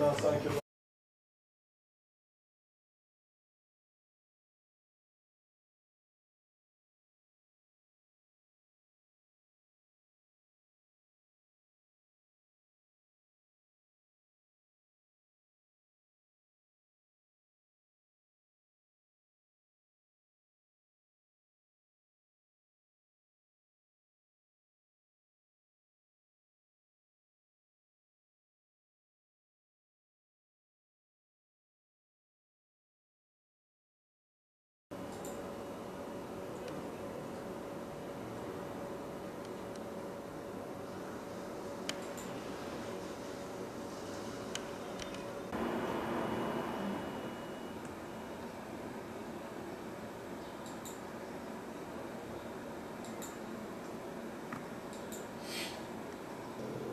Ben sanki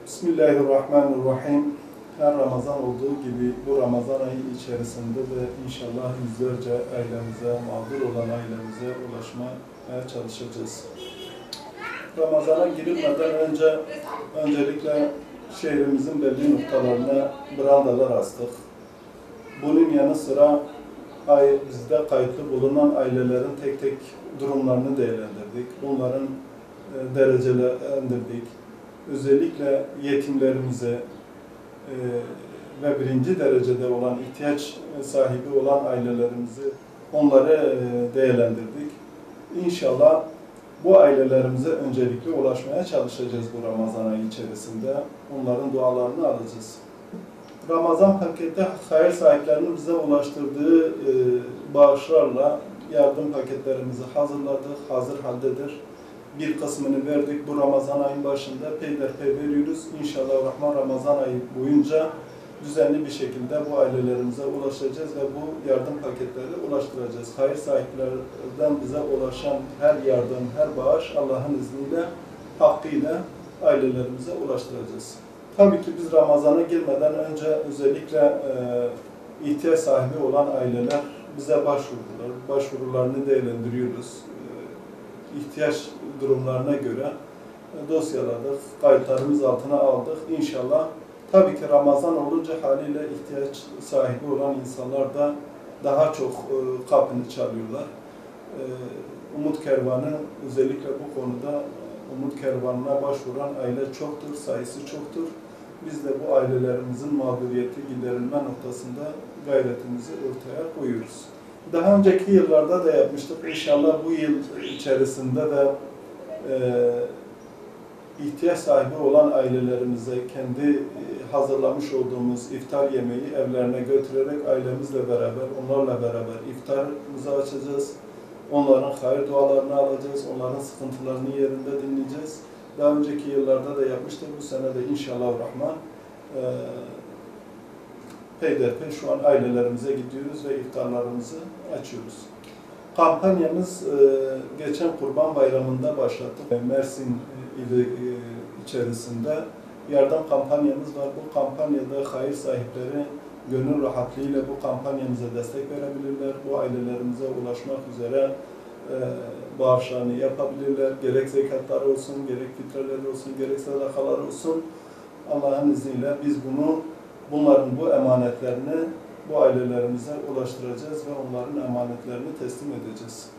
Bismillahirrahmanirrahim. Her Ramazan olduğu gibi bu Ramazan ayı içerisinde de inşallah yüzlerce ailemize, mağdur olan ailemize ulaşmaya çalışacağız. Ramazana girilmeden önce öncelikle şehrimizin belli noktalarına brandalar astık. Bunun yanı sıra bizde kayıtlı bulunan ailelerin tek tek durumlarını değerlendirdik. Bunların derecelendirdik. Özellikle yetimlerimize ve birinci derecede olan ihtiyaç sahibi olan ailelerimizi onları değerlendirdik. İnşallah bu ailelerimize öncelikle ulaşmaya çalışacağız bu Ramazan ayı içerisinde. Onların dualarını alacağız. Ramazan pakette hayır sahiplerinin bize ulaştırdığı bağışlarla yardım paketlerimizi hazırladık, hazır haldedir. Bir kısmını verdik. Bu Ramazan ayın başında peyderpey veriyoruz. İnşallah Rahman Ramazan ayı boyunca düzenli bir şekilde bu ailelerimize ulaşacağız ve bu yardım paketleri ulaştıracağız. Hayır sahiplerden bize ulaşan her yardım, her bağış Allah'ın izniyle, hakkıyla ailelerimize ulaştıracağız. Tabii ki biz Ramazan'a girmeden önce özellikle ihtiyaç sahibi olan aileler bize başvurdular. Başvurularını değerlendiriyoruz. İhtiyaç durumlarına göre dosyaladık, kayıtlarımız altına aldık. İnşallah tabii ki Ramazan olunca haliyle ihtiyaç sahibi olan insanlar da daha çok kapını çalıyorlar. Umut Kervanı özellikle bu konuda Umut Kervanı'na başvuran aile çoktur, sayısı çoktur. Biz de bu ailelerimizin mağduriyeti giderilme noktasında gayretimizi ortaya koyuyoruz. Daha önceki yıllarda da yapmıştık. İnşallah bu yıl içerisinde de ihtiyaç sahibi olan ailelerimize kendi hazırlamış olduğumuz iftar yemeği evlerine götürerek ailemizle beraber, onlarla beraber iftarımızı açacağız. Onların hayır dualarını alacağız, onların sıkıntılarını yerinde dinleyeceğiz. Daha önceki yıllarda da yapmıştık. Bu sene de inşallah Rahman peyderpey şu an ailelerimize gidiyoruz ve iftarlarımızı açıyoruz. Kampanyamız geçen Kurban Bayramı'nda başlattık. Mersin ili içerisinde yardım kampanyamız var. Bu kampanyada hayır sahipleri gönül rahatlığıyla bu kampanyamıza destek verebilirler. Bu ailelerimize ulaşmak üzere bağışlarını yapabilirler. Gerek zekatlar olsun, gerek fitreler olsun, gerek sadakalar olsun. Allah'ın izniyle biz bunların bu emanetlerini bu ailelerimize ulaştıracağız ve onların emanetlerini teslim edeceğiz.